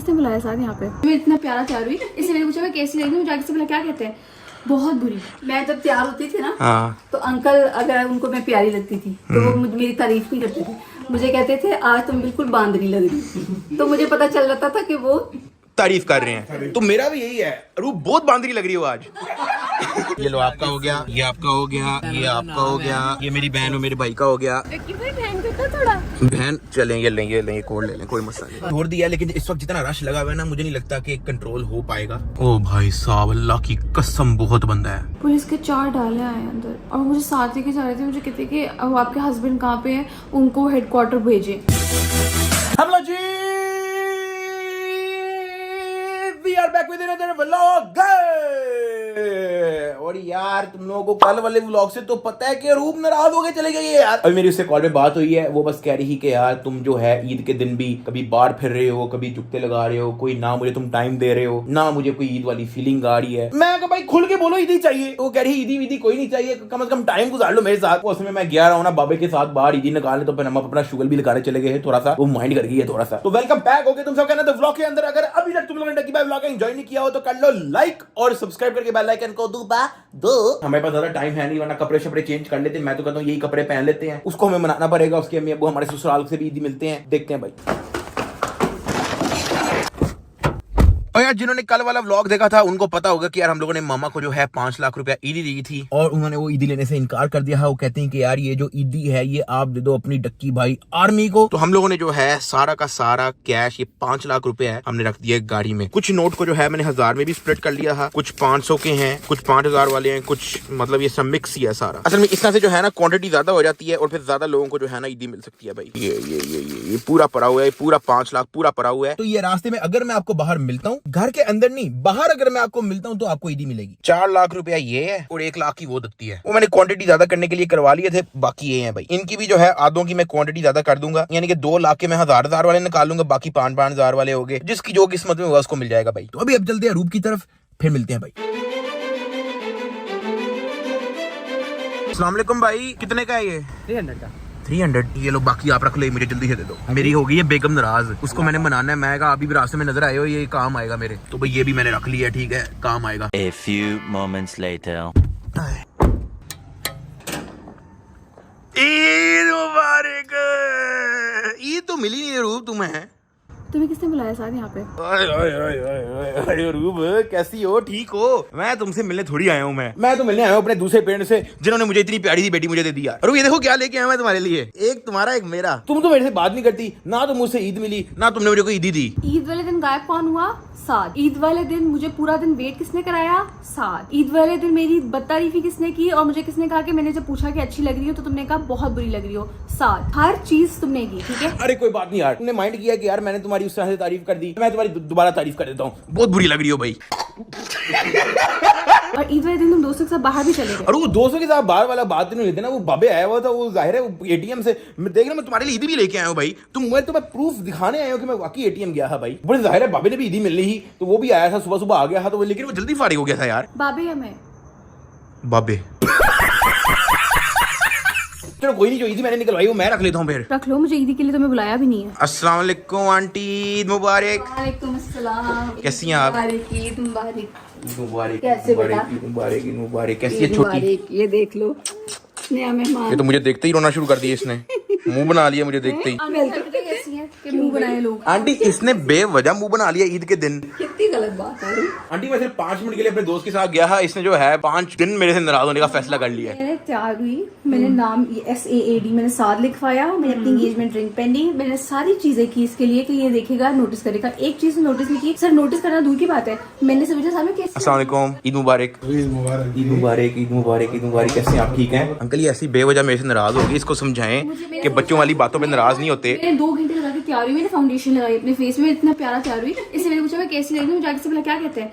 किसने बुलाया साथ यहाँ पे? मैं इतना प्यारा तैयार हुई, इससे मैंने पूछा मैं कैसी लग रही हूँ, जाके से बोला क्या कहते हैं बहुत बुरी। मैं जब तैयार होती थी ना तो अंकल अगर उनको मैं प्यारी लगती थी तो वो मेरी तारीफ नहीं करते थे, मुझे कहते थे आज तुम बिल्कुल बांदरी लग रही। तो मुझे पता चल जाता था कि वो तारीफ कर रहे हैं। तो मेरा भी यही है, रूप बहुत बांदरी लग रही हो आज। ये लो आपका हो गया, ये आपका हो गया, ये आपका हो गया, ये मेरी बहन और मेरे भाई का हो गया। बहन चलें ये लेंगे कोड ले लें, कोई मसला नहीं। छोड़ दिया, लेकिन इस वक्त जितना रश लगा हुआ है ना, मुझे नहीं लगता कि कंट्रोल हो पाएगा। ओ भाई साहब, अल्लाह की कसम बहुत बंदा है। पुलिस के 4 डाले आए अंदर और मुझे साथ ही के जा रहे थे, मुझे कहते कि आपके हस्बैंड कहाँ पे हैं, उनको हेडक्वार्टर भेजे। हमला जी, we are back with another vlog। और यार तुम लोगों को कल वाले व्लॉग से तो पता है कि रूप नाराज हो गए चले गए यार। अभी मेरी उससे कॉल में बात हुई है, वो बस कह रही कि यार तुम जो है ईद के दिन भी कभी बाहर फिर रहे हो, कभी जुत्ते लगा रहे हो, कोई ना मुझे तुम टाइम दे रहे हो, ना मुझे कोई ईद वाली फीलिंग आ रही है। मैं कहा भाई खुल के बोलो ईदी चाहिए। वो कह रही ईदी वीदी कोई नहीं चाहिए, कम से कम टाइम गुजार लो मेरे साथ। उसमें मैं गया रहा हूँ ना बाबे के साथ बाहर ईदी निकालने, तो फिर हम अपना शुगर भी लगाने चले गए, थोड़ा सा वो माइंड कर गई है थोड़ा सा। तो वेलकम बैक हो गए तुम सब कहना तो व्लॉग के अंदर। अगर अभी तक तुम लोगों ने डकी भाई व्लॉग एंजॉय नहीं किया हो तो कर लो लाइक और सब्सक्राइब करके बेल आइकन को दो। हमारे पास ज्यादा टाइम है नहीं, वरना कपड़े शपड़े चेंज कर लेते हैं। मैं तो कहता हूँ यही कपड़े पहन लेते हैं, उसको हमें मनाना पड़ेगा। उसके अम्मी अब्बू हमारे ससुराल से भी ईदी मिलते हैं, देखते हैं भाई। और यार जिन्होंने कल वाला व्लॉग देखा था उनको पता होगा कि यार हम लोगों ने मामा को जो है 5 लाख रुपया ईदी दी थी, और उन्होंने वो ईदी लेने से इनकार कर दिया है। वो कहते हैं कि यार ये जो ईदी है ये आप दे दो अपनी डक्की भाई आर्मी को। तो हम लोगों ने जो है सारा का सारा कैश, ये 5 लाख रुपए है, हमने रख दिया गाड़ी में। कुछ नोट को जो है मैंने 1000 में भी स्प्लिट कर लिया है, कुछ 500 के हैं, कुछ 5000 वाले हैं, कुछ मतलब ये सब मिक्स ही है सारा। असल में इस तरह से जो है ना क्वांटिटी ज्यादा हो जाती है और फिर ज्यादा लोगों को जो है ना ईदी मिल सकती है भाई। ये पूरा पड़ा हुआ है, पूरा 5 लाख पूरा पड़ा हुआ है। तो ये रास्ते में अगर मैं आपको बाहर मिलता हूँ, घर के अंदर नहीं बाहर अगर मैं आपको मिलता हूं तो आपको ईदी मिलेगी। 4 लाख रुपया ये है और 1 लाख की वो दत्ती है। वो मैंने क्वांटिटी ज्यादा करने के लिए करवा लिए थे, बाकी ये हैं भाई। इनकी भी जो है आधों की मैं क्वांटिटी ज्यादा कर दूंगा, यानी कि 2 लाख के मैं 1000 वाले निकालूंगा, बाकी 5-5 वाले हो गए। जिसकी जो किस्मत में हुआ उसको मिल जाएगा भाई। तो अभी अब चलते हैं रूप की तरफ, फिर मिलते हैं भाई। अस्सलाम वालेकुम भाई, कितने का है ये? 300 का। 300। ये लो बाकी आप रख लो, मुझे जल्दी से दे दो। मेरी हो गई है बेगम नाराज, उसको मैंने मनाना है। मैं कहा अभी भी रास्ते में नजर आए हो, ये काम आएगा मेरे। तो भाई ये भी मैंने रख लिया, ठीक है काम आएगा। A few moments later. Eid मुबारक। ईद तो मिली नहीं रूप तुम्हें। तुम्हें किसने बुलाया साथ यहाँ पे? अरे रूप कैसी हो, ठीक हो? मैं तुमसे मिलने थोड़ी आया हूँ, मैं तो मिलने आया हूँ अपने दूसरे पेरेंट्स से जिन्होंने मुझे इतनी प्यारी सी बेटी मुझे दे दी यार। और ये देखो क्या लेके आया मैं तुम्हारे लिए, एक तुम्हारा एक मेरा। तुम तो मेरे से बात नहीं करती ना, तो मुझसे ईद मिली ना तुमने मुझे कोई ईदी दी। ईद वाले दिन गायब कौन हुआ? साथ। ईद वाले दिन मुझे पूरा दिन वेट किसने कराया? साथ। ईद वाले दिन मेरी बदतारीफी किसने की और मुझे किसने कहा कि मैंने जब पूछा कि अच्छी लग रही हो तो तुमने कहा बहुत बुरी लग रही हो? साथ। हर चीज तुमने की, ठीक है। अरे कोई बात नहीं यार, तुमने माइंड किया कि यार मैंने तुम्हारी उस तरह से तारीफ कर दी, मैं तुम्हारी दोबारा तारीफ कर देता हूँ। बहुत बुरी लग रही हो भाई। और ईद वाले दिन तुम दोस्तों के साथ बाहर भी चले गए। और वो दोस्तों के साथ बाहर वाला बात नहीं लेते ना, वो बाबे आया हुआ था, वो जाहिर है एटीएम से देख रहा मैं तुम्हारे लिए ईदी भी लेके आया हूँ भाई। तो मैं प्रूफ दिखाने आया हूँ कि मैं वाकई एटीएम गया था भाई। बड़े जाहिर है बाबे ने भी ईदी मिलनी ही, तो वो भी आया था, सुबह सुबह आ गया था। तो लेकिन वो जल्दी फारिग हो गया था यार। बाबे या मैं? बाबे। चलो कोई नहीं, जो ईदी मैंने निकलवाई वो मैं रख लेता हूँ फिर। रख लो, मुझे ईदी के लिए तुम्हें बुलाया भी नहीं है। अस्सलाम वालेकुम आंटी, ईद मुबारक। वालेकुम अस्सलाम। कैसी हैं आप? ईद मुबारक। मुबारक। कैसे बेटा? मुबारक मुबारक। कैसी है छोटी? ये देख लो नया मेहमान। ये तो मुझे देखते ही रोना शुरू कर दिया इसने, मुंह बना लिया मुझे देखते ही। कैसी है कि मुंह बनाए लोग? आंटी इसने बेवजह मुंह बना लिया ईद के दिन। कितनी गलत बात है। आंटी मैं सिर्फ 5 मिनट के लिए अपने दोस्त के साथ गया था, इसने जो है 5 दिन मेरे से नाराज होने का फैसला कर लिया है। मैंने तैयार हुई, मैंने नाम SAAD मैंने साथ लिखवाया, मैंने अपनी एंगेजमेंट रिंग पहनी, मैंने सारी चीजें की इसके लिए कि ये देखेगा नोटिस करेगा। एक चीज नोटिस नहीं की, सर नोटिस करना दूर की बात है, मैंने समझा सामने कैसे। अस्सलाम वालेकुम, ईद मुबारक। ईद मुबारक। ईद मुबारक। ईद मुबारक। ईद मुबारक। कैसे आप ठीक हैं? अंकल ये ऐसी बेवजह मेरे से नाराज होगी, इसको समझाएं कि बच्चों वाली बातों पे नाराज नहीं होते। मैंने 2 घंटे लगा के तैयार हुई, मैंने फाउंडेशन लगाई अपने फेस में, इतना प्यारा तैयार हुई। इससे मैंने पूछा मैं कैसी लग रही हूँ, जाके से बोला क्या कहते हैं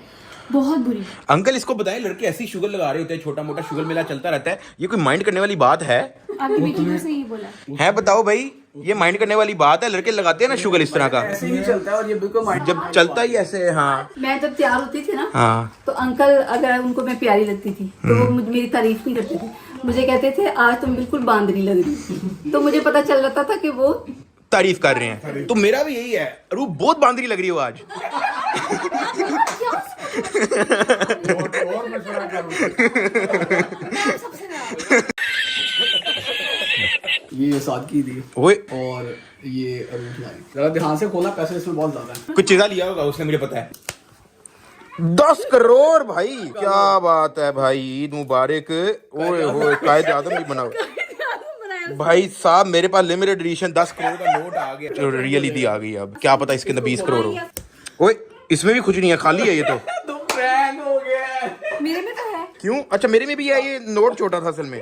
बहुत बुरी। अंकल इसको बताएं लड़के ऐसी शुगर लगा रहे होते हैं, छोटा मोटा शुगर मेला चलता रहता है, ये कोई माइंड करने वाली बात है? आपकी बेटी ने सही बोला है, बताओ भाई, ये माइंड करने वाली बात है? लड़के लगाते हैं ना शुगर इस तरह का, ऐसे ही चलता है और ये बिल्कुल जब चलता ही ऐसे। हाँ मैं जब तैयार होती थी ना हाँ। तो अंकल अगर उनको मैं प्यारी लगती थी तो वो मेरी तारीफ नहीं करते थे, मुझे कहते थे आज तुम बिल्कुल बांदरी लग रही। तो मुझे पता चल जाता था कि वो तारीफ कर रहे हैं। तो मेरा भी यही है, रूप बहुत बांदरी लग रही हो आज। और मशवरा करूं। ये सादगी दी ओए और ये अरूज लाई। जरा ध्यान से खोला, पैसे इसमें बहुत ज्यादा है। कुछ चीज़ा लिया होगा उसने, मुझे पता है। 10 करोड़ भाई, क्या बात है भाई, ईद मुबारक। ओए होए, कायद आदम भी बनाओ भाई साहब। मेरे पास लिमिटेड एडिशन 10 करोड़ का नोट आ गया, जो रियल ईदी आ गई। अब क्या पता इसके अंदर 20 करोड़ हो। ओए इसमें भी कुछ नहीं है, खाली है ये तो। हो गया। मेरे में तो है। क्यों? अच्छा मेरे में भी है, ये नोट छोटा था असल में।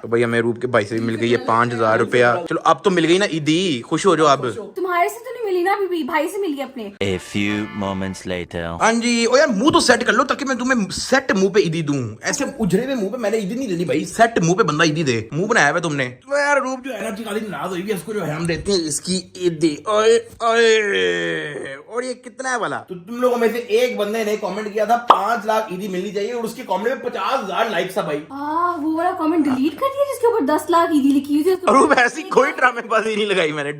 तो भैया मेरे रूप के भाई से भी मिल गई है 5000 रुपया। चलो अब तो मिल गई ना ईदी, खुश हो जाओ अब। तुम्हारे से तो नहीं मिली ना, अभी भाई से मिली अपने। A few moments later. हाँ जी। ओ यार मुंह तो सेट कर लो ताकि मैं तुम्हें सेट मुंह पे ईदी दूं। ऐसे उजरे हुए मुंह पे मैंने ईदी नहीं देनी भाई, सेट मुंह पे बंदा ईदी दे। मुंह बनाया हुआ तुमने। तो यार रूप जो है ना, खाली नाराज हुई है, इसको जो है हम देते हैं इसकी ईदी। ओए ओए, और ये कितना है वाला? तो तुम लोगों में से एक बंदे ने कमेंट किया था 5 लाख ईदी मिलनी चाहिए, और उसके कमेंट में 50,000 लाइक्स था भाई। वो वाला कमेंट डिलीट कर दिया जिसके ऊपर 10 लाख ईदी लिखी हुई थी। और ऐसी कोई ड्रामेबाजी नहीं लगाई मैंने,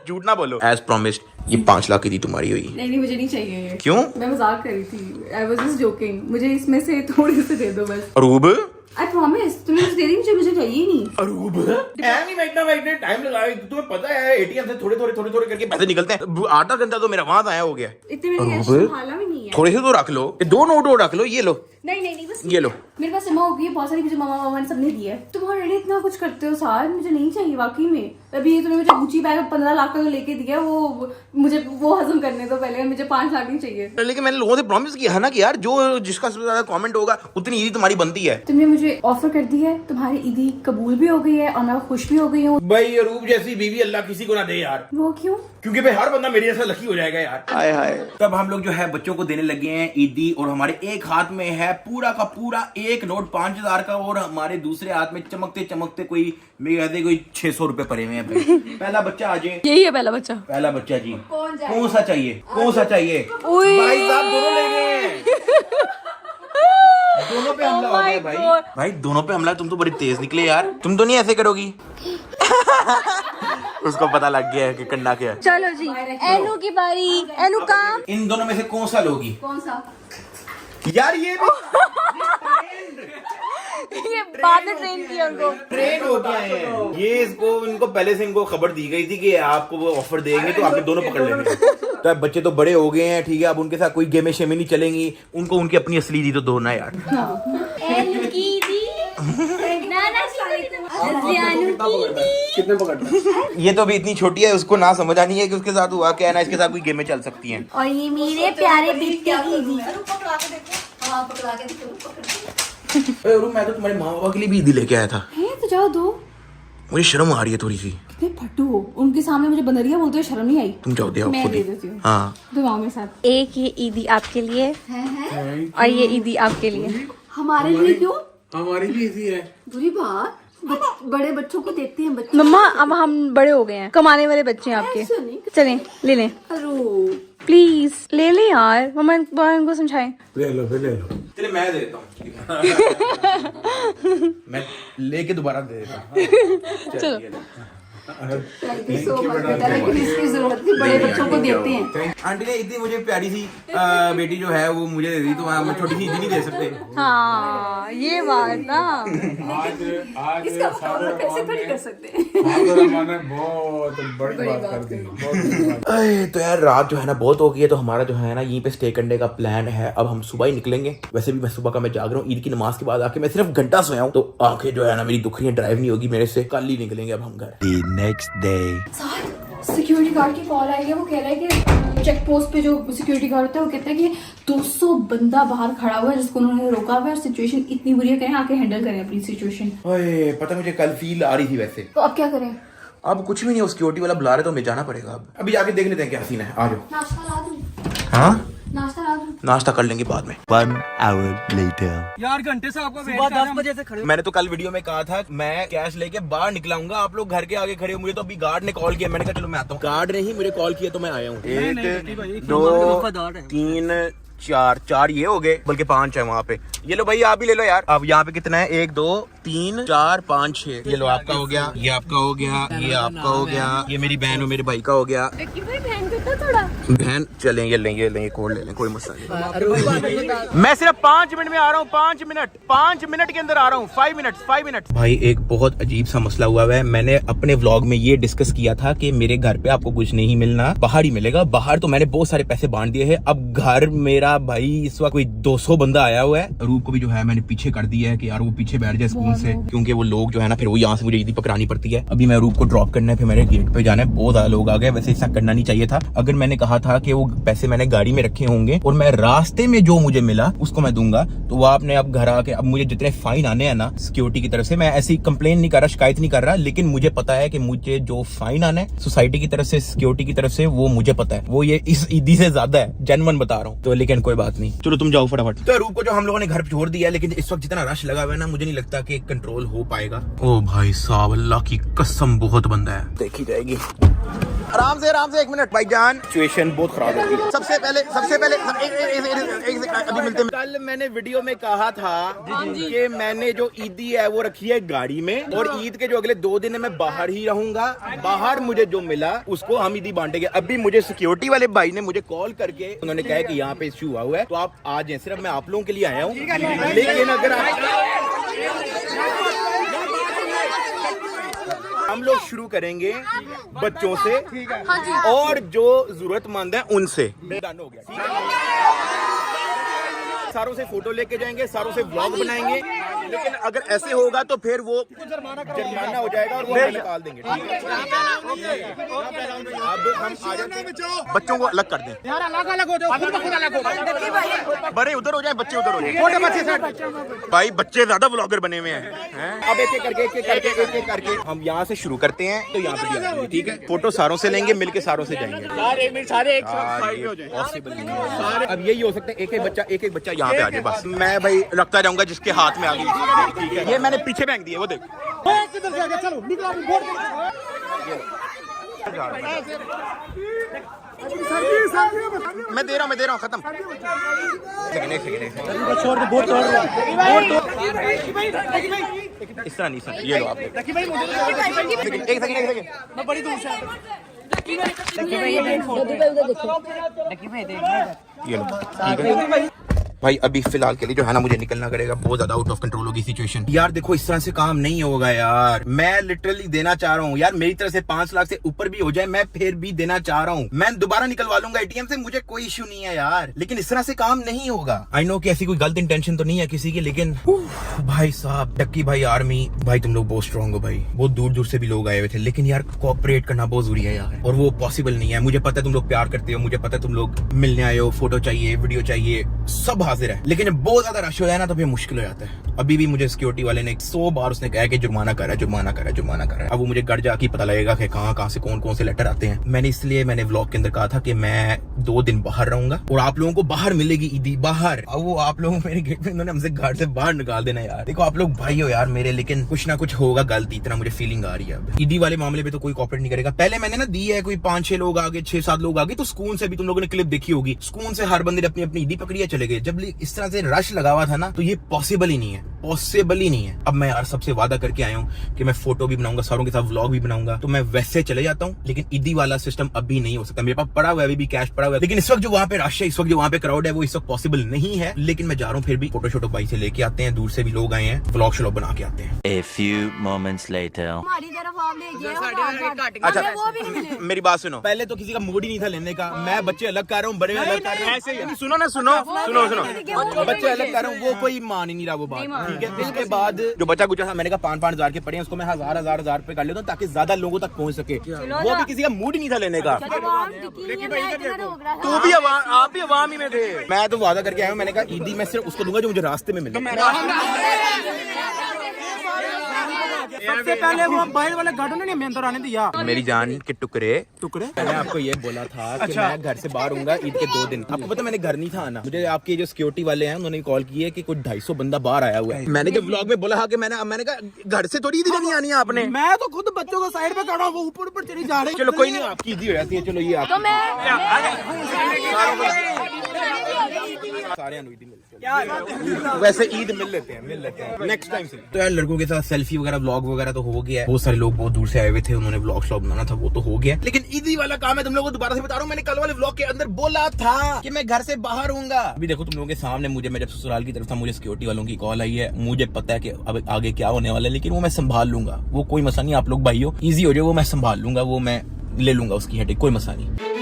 झूठ ना बोलो। एज प्रॉमिस्ड ये 5 लाख ईदी तुम्हारी हुई। नहीं मुझे नहीं चाहिए ये। क्यों? मैं मजाक कर रही थी, आई वाज जस्ट जोकिंग। मुझे इसमें से थोड़े से दे दो बस। अरूब आई प्रॉमिस, तुमने मुझे दे दी, मुझे चाहिए नहीं। अरूब नहीं बैठना टाइम लगाए, तुम्हें पता है एटीएम से थोड़े करके पैसे निकलते हैं। आधा घंटा तो मेरा वहां आया हो गया। इतने मेरे कैश संभाला भी नहीं है। थोड़े से तो रख लो, 2 नोट और रख लो। ये लो, नहीं बस ये लो। मेरे पास जमा हो गई है बहुत सारी, मुझे मामा ने सबने दी है। तुम ऑलरेडी इतना कुछ करते हो साथ, मुझे नहीं चाहिए वाकई में। अभी ये तुमने मुझे गुची बैग 15 लाख का तो लेके दिया, वो मुझे वो हजम करने दो पहले, मुझे 5 लाख नहीं चाहिए। लेकिन मैंने लोगों से प्रॉमिस किया है ना कि यार जो जिसका सबसे ज्यादा कमेंट होगा उतनी ईदी तुम्हारी बनती है। तुमने मुझे ऑफर कर दी है, तुम्हारी ईदी कबूल भी हो गई है और मैं खुश भी हो गई हूँ। भाई अरूब जैसी बीवी अल्लाह किसी को ना दे यार। वो क्यों? क्योंकि भाई हर बंदा मेरे जैसा लकी हो जाएगा यार। हाय हाय। तब हम लोग जो है बच्चों को देने लगे हैं ईदी, और हमारे एक हाथ में है पूरा का पूरा एक नोट 5000 का, और हमारे दूसरे हाथ में चमकते चमकते कोई कोई 600 रुपए पड़े हुए हैं भाई। पहला बच्चा आ जाए। यही है पहला बच्चा। पहला बच्चा जी कौन सा चाहिए? भाई साहब दोनों ले गए। दोनों पे हमला हो गया भाई दोनों पे हमला। तुम तो बड़ी तेज निकले यार, तुम तो नहीं ऐसे करोगी। उसको पता लग गया है कि करना क्या है। चलो जी, एनू की बारी। एनू का इन दोनों में से कौन सा लोगी? कौन सा? यार ये बाद में ट्रेन किया उनको। ट्रेन होके आए हैं ये। इसको इनको पहले से इनको खबर दी गई थी कि आपको वो ऑफर देंगे तो आपने दोनों पकड़ लेंगे। तो अब बच्चे तो बड़े हो गए हैं, ठीक है, अब उनके साथ कोई गेमें शेमें नहीं चलेंगी। उनको उनकी अपनी असली दी तो दो ना यार। एनू की दी, कितने पकड़ना? ये तो अभी इतनी छोटी है, उसको ना समझ आनी है कि उसके साथ हुआ क्या है ना, इसके साथ कोई गेमें चल सकती हैं। और ये मेरे प्यारे बिट्टे की दी। मैं तो तुम्हारे माँ बाबा के लिए भी ईदी लेके आया था। है तो जाओ दो। मुझे शर्म आ रही है थोड़ी सी। कितने फट्टू हो, उनके सामने मुझे बंदरिया बोलते हुए शर्म नहीं आई। तुम जाओ दे मैं खुद दे ही। देती हूँ। हाँ दुआओं में साथ। एक ये ईदी आपके लिए और ये ईदी आपके लिए। हमारे लिए क्यों? हमारी भी इसी है। बुरी बात, बड़े बच्चों को देते हैं बच्चे। मम्मा अब हम बड़े हो गए हैं, कमाने वाले बच्चे हैं आपके। ऐसा नहीं। चलें ले लें, प्लीज ले लें यार। मम्मा इनको समझाएं। ले लो फिर ले लो। चले मैं दे देता हूँ। मैं लेके दोबारा दे देता हूँ। चलो लेकिन इसकी जरूरत थी, बड़े बच्चों को देते हैं। आंटी ने इतनी मुझे प्यारी सी बेटी जो है वो मुझे दे दी, तो हम छोटी सी ईदी नहीं दे सकते। हाँ ये बात ना। आज इसका मुकाबला कैसे खड़ी कर सकते हैं? ने बहुत बड़ी बात कर दी, बहुत बड़ी बात। तो यार रात जो है ना बहुत हो गई है, तो हमारा जो है ना यहीं पे स्टे करने का प्लान है। अब हम सुबह ही निकलेंगे। वैसे भी मैं सुबह का मैं जाग रहा हूँ, ईद की नमाज के बाद आके मैं सिर्फ घंटा सोया हूँ, तो आंखें जो है ना मेरी दुख रही है, ड्राइव नहीं होगी मेरे से। कल ही निकलेंगे अब हम घर। The next day. Security guard की कॉल आई है, वो कह रहा है कि चेक पोस्ट पे जो सिक्योरिटी गार्ड होता है वो कहता है कि 200 बंदा बाहर खड़ा हुआ है जिसको उन्होंने रोका हुआ है, और सिचुएशन इतनी बुरी है, करें आके हैंडल करें अपनी सिचुएशन। ओए पता मुझे कल फील आ रही थी वैसे। तो अब क्या करें? अब कुछ भी नहीं, सिक्योरिटी वाला बुला रहे तो हमें जाना पड़ेगा। अब अभी जाके देख लेते हैं क्या सीन है। आ जाओ। नाश्ता ला दूं? हाँ नाश्ता ला दूं? नाश्ता कर लेंगे बाद में। 1 hour later. यार घंटे से आपका सुबह 10 बजे से खड़े। मैंने तो कल वीडियो में कहा था मैं कैश लेके बाहर निकलाऊंगा, आप लोग घर के आगे खड़े हो। मुझे तो अभी गार्ड ने कॉल किया, मैंने कहा चलो मैं आता हूँ। गार्ड ने ही मुझे कॉल किया तो मैं आया हूँ। 1 2 3 4 ये हो गए, बल्कि 5 है वहाँ पे। ये लो भाई आप भी ले लो यार। अब यहाँ पे कितना है? 1 2 3 4 5 6। ये लो आपका हो गया, ये आपका हो गया, ये आपका हो गया, ये मेरी बहन और मेरे भाई का हो गया। बहन चलें, ये लेंगे कोड ले लें, कोई मसला नहीं। मैं सिर्फ 5 मिनट में आ रहा हूँ, 5 मिनट के अंदर आ रहा हूँ। 5 मिनट। भाई एक बहुत अजीब सा मसला हुआ है। मैंने अपने व्लॉग में ये डिस्कस किया था कि मेरे घर पे आपको कुछ नहीं मिलना, बाहर ही मिलेगा। बाहर तो मैंने बहुत सारे पैसे बांट दिए हैं। अब घर मेरा भाई इस वक्त कोई 200 बंदा आया हुआ है। रूप को भी जो है मैंने पीछे कर दिया है कि यार वो पीछे बैठ जाए स्कूल से, क्योंकि वो लोग जो है ना फिर वो यहाँ से मुझे ईदी पकड़ानी पड़ती है। अभी मैं रूप को ड्रॉप करना है, फिर मेरे गेट पे जाना है। बहुत ज्यादा लोग आ गए। वैसे ऐसा करना नहीं चाहिए था। अगर मैंने कहा था कि वो पैसे मैंने गाड़ी में रखे होंगे और मैं रास्ते में जो मुझे मिला उसको मैं दूंगा, तो वो आपने अब घर आके अब मुझे जितने फाइन आने हैं ना सिक्योरिटी की तरफ से, मैं ऐसी कंप्लेन नहीं कर रहा, शिकायत नहीं कर रहा, लेकिन मुझे पता है कि मुझे जो फाइन आना है सोसाइटी की तरफ से, सिक्योरिटी की तरफ से, वो मुझे पता है, वो ये इस ईदी से ज्यादा है। जेन्युइन बता रहा हूँ। तो लेकिन कोई बात नहीं, चलो तुम जाओ फटाफट। तो रूप को जो हम लोगों ने घर छोड़ दिया है, लेकिन इस वक्त जितना रश लगा हुआ है ना, मुझे नहीं लगता कि कंट्रोल हो पाएगा। ओ भाई साहब, अल्लाह की कसम बहुत बंदा है, देखी जाएगी। आराम से 1 मिनट भाईजान, सिचुएशन बहुत खराब है। सबसे पहले अभी मिलते हैं। कल मैंने वीडियो में कहा था कि मैंने जो ईदी है वो रखी है गाड़ी में, और ईद के जो अगले 2 दिन है मैं बाहर ही रहूंगा। बाहर मुझे जो मिला उसको हम ईदी बांटेंगे। अभी मुझे सिक्योरिटी वाले भाई ने मुझे कॉल करके उन्होंने कहा कि यहाँ पे इश्यू हुआ है, तो आप आ जाए। सिर्फ मैं आप लोगों के लिए आया हूँ, लेकिन अगर हम लोग शुरू करेंगे बच्चों से और जो जरूरतमंद है उनसे। डन हो गया, ठीक है। सारों से फोटो लेके जाएंगे, सारों से व्लॉग बनाएंगे, लेकिन अगर ऐसे होगा तो फिर वो जुर्माना हो जाएगा और वो हमें निकाल देंगे, ठीक है। अब हम आ जाते हैं, बच्चों को अलग कर दें। यार अलग हो जाओ, बड़े उधर हो जाए, बच्चे उधर हो जाए। भाई बच्चे ज्यादा ब्लॉगर बने हुए हैं। अब एक एक करके हम यहाँ से शुरू करते हैं। तो यहाँ पे भी ठीक है, फोटो सारों से लेंगे, मिलके सारों से जाएंगे। सारे एक साइड हो जाए। पॉसिबल नहीं है। अब यही हो सकता है, एक एक बच्चा यहाँ पे आ जाए। बस मैं भाई रखता जाऊंगा जिसके हाथ में आ गई, ठीक है। ये मैंने पीछे फेंक दिया, वो देख। किधर से आ गया? चलो निकलो, अभी बोर्ड मैं दे रहा हूँ खत्म। इस तरह नहीं सर, ये लो आप। एक सेकंड मैं बड़ी दूर से ये लो, ठीक है भाई। अभी फिलहाल के लिए जो है ना मुझे निकलना पड़ेगा, बहुत ज्यादा आउट ऑफ कंट्रोल होगी सिचुएशन। यार देखो इस तरह से काम नहीं होगा यार। मैं लिटरली देना चाह रहा हूँ यार, मेरी तरफ से 5 लाख से ऊपर भी हो जाए मैं फिर भी देना चाह रहा हूँ। मैं दोबारा निकलवा लूंगा एटीएम से, मुझे कोई इश्यू नहीं है यार, लेकिन इस तरह से काम नहीं होगा। आई नो कि ऐसी कोई गलत इंटेंशन तो नहीं है किसी की, लेकिन भाई साहब, डक्की भाई, आर्मी भाई, तुम लोग बहुत स्ट्रॉन्ग हो भाई। बहुत दूर दूर से भी लोग आए हुए थे, लेकिन यार कोऑपरेट करना बहुत जरूरी है यार, और वो पॉसिबल नहीं है। मुझे पता है तुम लोग प्यार करते हो, मुझे पता है तुम लोग मिलने आए हो, फोटो चाहिए, वीडियो चाहिए, सब हाजिर है, लेकिन बहुत ज्यादा रश हो जाए ना तो फिर मुश्किल हो जाता है। अभी भी मुझे सिक्योरिटी वाले ने 100 बार उसने कहा कि जुर्माना कर रहा है। अब वो मुझे घर जाके पता लगेगा कि कहाँ से कौन से लेटर आते हैं। मैंने व्लॉग के अंदर कहा था कि मैं 2 दिन बाहर रहूंगा और आप लोगों को बाहर मिलेगी ईदी, बाहर। अब वो आप लोगों मेरे गेट पे इन्होंने हमसे घर से बाहर निकाल देना यार। देखो आप लोग भाई हो यार मेरे, लेकिन कुछ ना कुछ होगा गलती, इतना मुझे फीलिंग आ रही है। अब ईदी वाले मामले पे तो कोई कॉपरेट नहीं करेगा। पहले मैंने ना दी है, कोई 5-6 लोग आगे, 6-7 लोग आगे, तो स्कूल से भी तुम लोगों ने क्लिप देखी होगी, स्कूल से हर बंदे ने अपनी अपनी ईदी पकड़ी है, चले गए। जब इस तरह से रश लगा हुआ था ना, तो ये पॉसिबल ही नहीं है। अब मैं यार सबसे वादा करके आया हूँ कि मैं फोटो भी बनाऊंगा, सारों के साथ व्लॉग भी बनाऊंगा, तो मैं वैसे चले जाता हूँ, लेकिन ईदी वाला सिस्टम अभी नहीं हो सकता। मेरे पास पड़ा हुआ है, अभी भी कैश पड़ा हुआ है, लेकिन इस वक्त जो वहाँ पे रश है, इस वक्त जो वहाँ पे क्राउड है, वो इस वक्त पॉसिबल नहीं है। लेकिन मैं जा रहा हूँ, फिर भी फोटो शोटो भाई से लेके आते हैं, दूर से भी लोग आए हैं, व्लॉग शॉग बना के आते हैं। A few moments later. हमारी तरफ आप ले गए, अच्छा वो भी नहीं मिले। मेरी बात सुनो, पहले तो किसी का मूड ही नहीं था लेने का। मैं बच्चे अलग कर रहा हूँ, बड़े अलग कर रहा हूँ। सुनो, बच्चे अलग कर रहा हूँ, वो कोई मान ही नहीं रहा वो बात, ठीक है। उसके बाद जो बचा कुछ था, मैंने कहा 5-5 हजार के पड़े हैं, उसको मैं 1000 रुपए कर लेता हूँ ताकि ज्यादा लोगों तक पहुँच सके। वो भी किसी का मूड ही नहीं था लेने का। तू भी आप भी अवाम ही में थे। मैं तो वादा करके आया हूँ, मैंने कहा ईदी मैं सिर्फ उसको दूंगा जो मुझे रास्ते में मिले। सबसे पहले वो बाहर वाले गार्डन ने अंदर आने दिया। मेरी जान के टुकड़े मैंने आपको ये बोला था कि मैं घर से बाहर हूँगा ईद के 2 दिन। आपको पता मैंने घर नहीं था आना। मुझे आपके जो सिक्योरिटी वाले हैं उन्होंने कॉल की है कि कुछ 250 बंदा बाहर आया हुआ है। मैंने जब व्लॉग में बोला कि मैंने कहा घर से थोड़ी ईद नहीं आनी है आपने। मैं तो खुद बच्चों को साइड पे खड़ा हूँ, वो ऊपर चली जा रही। चलो कोई नहीं, आपकी ईदी हो जाती है। चलो ये आप सारे ईदी मिले। वैसे ईद मिल लेते हैं नेक्स्ट टाइम से। तो यार लड़कों के साथ सेल्फी वगैरह व्लॉग वगैरह तो हो गया है। बहुत सारे लोग बहुत दूर से आए हुए थे, उन्होंने व्लॉग श्लॉग बनाना था, वो तो हो गया। लेकिन ईदी वाला काम है, तुम लोगों को दोबारा से बता रहा हूँ। मैंने कल वाले व्लॉग के अंदर बोला था कि मैं घर से बाहर हूँगा। अभी देखो तुम लोगों के सामने मैं जब ससुराल की तरफ था, मुझे सिक्योरिटी वालों की कॉल आई है। मुझे पता है कि अब आगे क्या होने वाला है, लेकिन वो मैं संभाल लूंगा। वो कोई मसला नहीं, आप लोग भाई हो, ईजी हो जाए, वो मैं संभाल लूंगा, वो मैं ले लूंगा उसकी हेडेक, कोई मसला नहीं।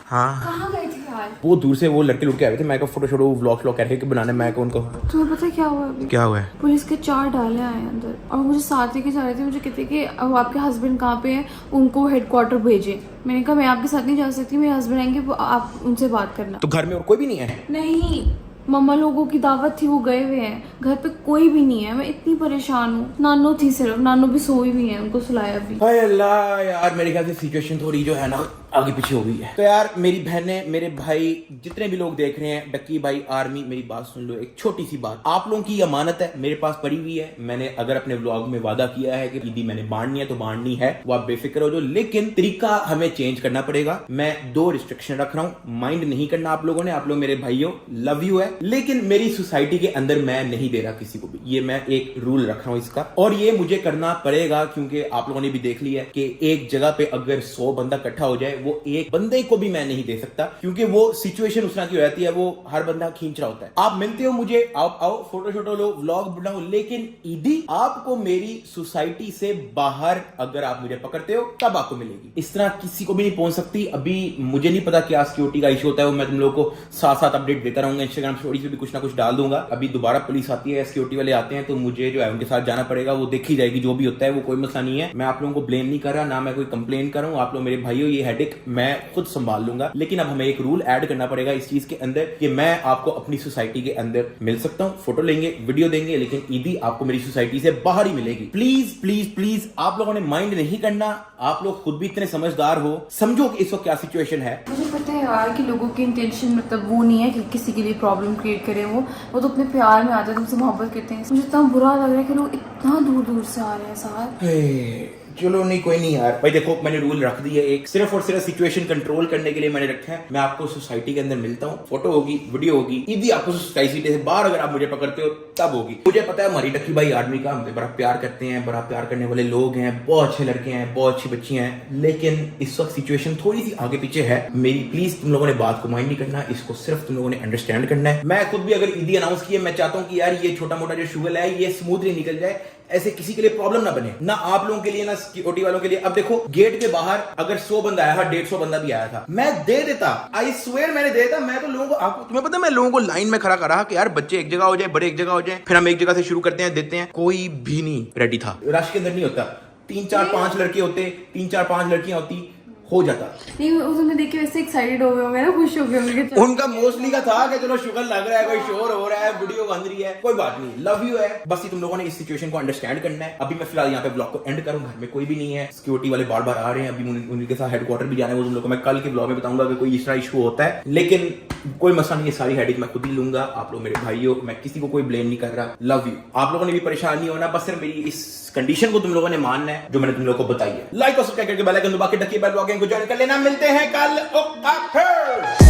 हाँ कहाँ गए थे यार? वो दूर से वो लड़के आए थे, मैं फोटो शोटो व्लॉग कह रहे थे बनाने, मैं उनको। तुम्हें पता है क्या हुआ अभी? क्या हुआ है? पुलिस के 4 डाले आए अंदर और मुझे साथ लेके जा रहे थे। मुझे कहते कि अब आपके हस्बैंड कहाँ पे हैं, उनको हेडक्वार्टर भेजे। मैंने कहा मैं आपके साथ नहीं जा सकती, मेरे हस्बैंड आएंगे, वो आप उनसे बात करना। तो घर में और कोई भी नहीं है? नहीं, मम्मा लोगों की दावत थी, वो गए हुए हैं, घर पे कोई भी नहीं है। मैं इतनी परेशान हूँ। नानो थी सिर्फ, नानो भी सोई हुई है, उनको सुलाया भी। हाय अल्लाह यार, मेरे ख्याल से सिचुएशन थोड़ी जो है ना आगे पीछे हो गई है। तो यार मेरी बहनें, मेरे भाई, जितने भी लोग देख रहे हैं, डक्की भाई, आर्मी, मेरी बात सुन लो। एक छोटी सी बात, आप लोगों की अमानत है, मेरे पास पड़ी हुई है। मैंने अगर अपने व्लॉग में वादा किया है कि ईदी मैंने बांटनी है तो बांटनी है, वो आप बेफिक्र हो जाओ। लेकिन तरीका हमें चेंज करना पड़ेगा। मैं 2 रिस्ट्रिक्शन रख रहा हूँ, माइंड नहीं करना आप लोगों ने। आप लोग मेरे भाइयों, लव यू है, लेकिन मेरी सोसाइटी के अंदर मैं नहीं दे रहा किसी को भी। ये मैं एक रूल रख रहा हूँ इसका, और ये मुझे करना पड़ेगा क्योंकि आप लोगों ने भी देख लिया है कि एक जगह पे अगर 100 बंदा इकट्ठा हो जाए, वो एक बंदे को भी मैं नहीं दे सकता, क्योंकि वो सिचुएशन उस तरह की हो जाती है, वो हर बंदा खींच रहा होता है। आप मिलते हो मुझे, आओ फोटो शोटो लो, व्लॉग बनाओ, लेकिन ईदी आपको मेरी सोसाइटी से बाहर अगर आप मुझे पकड़ते हो तब आपको मिलेगी। इस तरह किसी को भी नहीं पहुंच सकती। अभी मुझे नहीं पता क्या सिक्योरिटी का इशू होता है, वो मैं तुम लोगों को साथ साथ अपडेट देता रहूंगा। इंस्टाग्राम स्टोरी पे भी कुछ ना कुछ डाल दूंगा। अभी दोबारा पुलिस आती है, सिक्योरिटी वाले आते हैं, तो मुझे जो है उनके साथ जाना पड़ेगा। वो देखी जाएगी, जो भी होता है वो कोई मसला नहीं है। मैं आप लोगों को ब्लेम नहीं कर रहा, ना मैं कोई कंप्लेन कर रहा हूं। आप लोग मेरे भाइयों, ये हेडेक मैं खुद संभाल लूंगा। लेकिन अब हमें एक रूल ऐड करना पड़ेगा इस चीज के अंदर कि मैं आपको अपनी सोसाइटी के अंदर मिल सकता हूं, फोटो लेंगे, वीडियो देंगे, लेकिन ईदी आपको मेरी सोसाइटी से बाहर ही मिलेगी। प्लीज प्लीज प्लीज, आप लोगों ने माइंड नहीं करना। आप लोग खुद भी इतने समझदार हो, समझो कि इस वक्त क्या सिचुएशन है। मुझे पता है यार कि लोगों की इंटेंशन मतलब वो नहीं है कि किसी के लिए प्रॉब्लम क्रिएट करें। वो तो अपने प्यार में आते हैं, तुमसे मोहब्बत करते हैं। मुझे इतना बुरा लग रहा है कि लोग इतना दूर दूर से आ रहे हैं साथ। चलो नहीं, कोई नहीं यार। भाई देखो, मैंने रूल रख दिया एक, सिर्फ और सिर्फ सिचुएशन कंट्रोल करने के लिए मैंने रखा है। मैं आपको सोसाइटी के अंदर मिलता हूँ, फोटो होगी, वीडियो होगी। ईदी आपको सोसाइटी से बाहर अगर आप मुझे पकड़ते हो तब होगी। मुझे पता है हमारी डक्की भाई आर्मी का हमसे बड़ा प्यार करते हैं, बड़ा प्यार करने वाले लोग हैं, बहुत अच्छे लड़के हैं, बहुत अच्छी बच्चियां हैं, लेकिन इस वक्त सिचुएशन थोड़ी सी आगे पीछे है। मेरी प्लीज तुम लोगों ने बात को माइंड नहीं करना, इसको सिर्फ तुम लोगों ने अंडरस्टैंड करना है। मैं खुद भी अगर ईदी अनाउंस किया, मैं चाहता हूँ कि यार ये छोटा मोटा जो शुगर है ये स्मूथली निकल जाए, ऐसे किसी के लिए प्रॉब्लम ना बने, ना आप लोगों के लिए, ना सिक्योरिटी वालों के लिए। अब देखो, गेट के बाहर अगर 100 बंदा आया था, 150 बंदा भी आया था, मैं दे देता, आई स्वेयर मैंने दे देता। मैं तो लोगों को, आपको तुम्हें पता है, मैं लोगों को लाइन में खड़ा कर रहा कि यार बच्चे एक जगह हो जाए, बड़े एक जगह हो जाए, फिर हम एक जगह से शुरू करते हैं, देते हैं। कोई भी नहीं रेडी था। रश के अंदर नहीं होता, 3 4 5 लड़के होते, 3 4 5 लड़कियां होती, हो जाता। नहीं, उसने देख के वैसे एक्साइटेड हो गए होंगे ना, खुश हो गए होंगे। उनका मोस्टली का था कि चलो शुगर लग रहा है, कोई शोर हो रहा है, वीडियो बन रही है, कोई बात नहीं, लव यू है। बस ये तुम लोगों ने इस सिचुएशन को अंडरस्टैंड करना है। अभी मैं फिलहाल यहाँ पे ब्लॉग को एंड करूँ, घर में कोई भी नहीं है, सिक्योरिटी वाले बार बार आ रहे हैं, अभी उनके साथ हेडक्वार्टर भी जाना है। वो तुम लोगों को मैं कल के ब्लॉग में बताऊंगा कि कोई इस तरह इशू होता है, लेकिन कोई मसला नहीं है, सारी हेडेक मैं खुद ही लूंगा। आप लोग मेरे भाई हो, मैं किसी को कोई ब्लेम नहीं कर रहा, लव यू। आप लोगों ने भी परेशान नहीं होना, बस सिर्फ मेरी इस कंडीशन को तुम लोगों ने मानना है जो मैंने तुम लोगों को बताई है। लाइक और सब्सक्राइब करके बेल आइकन दबा के डक्की भाई ब्लॉगिंग को ज्वाइन कर लेना। मिलते हैं कल।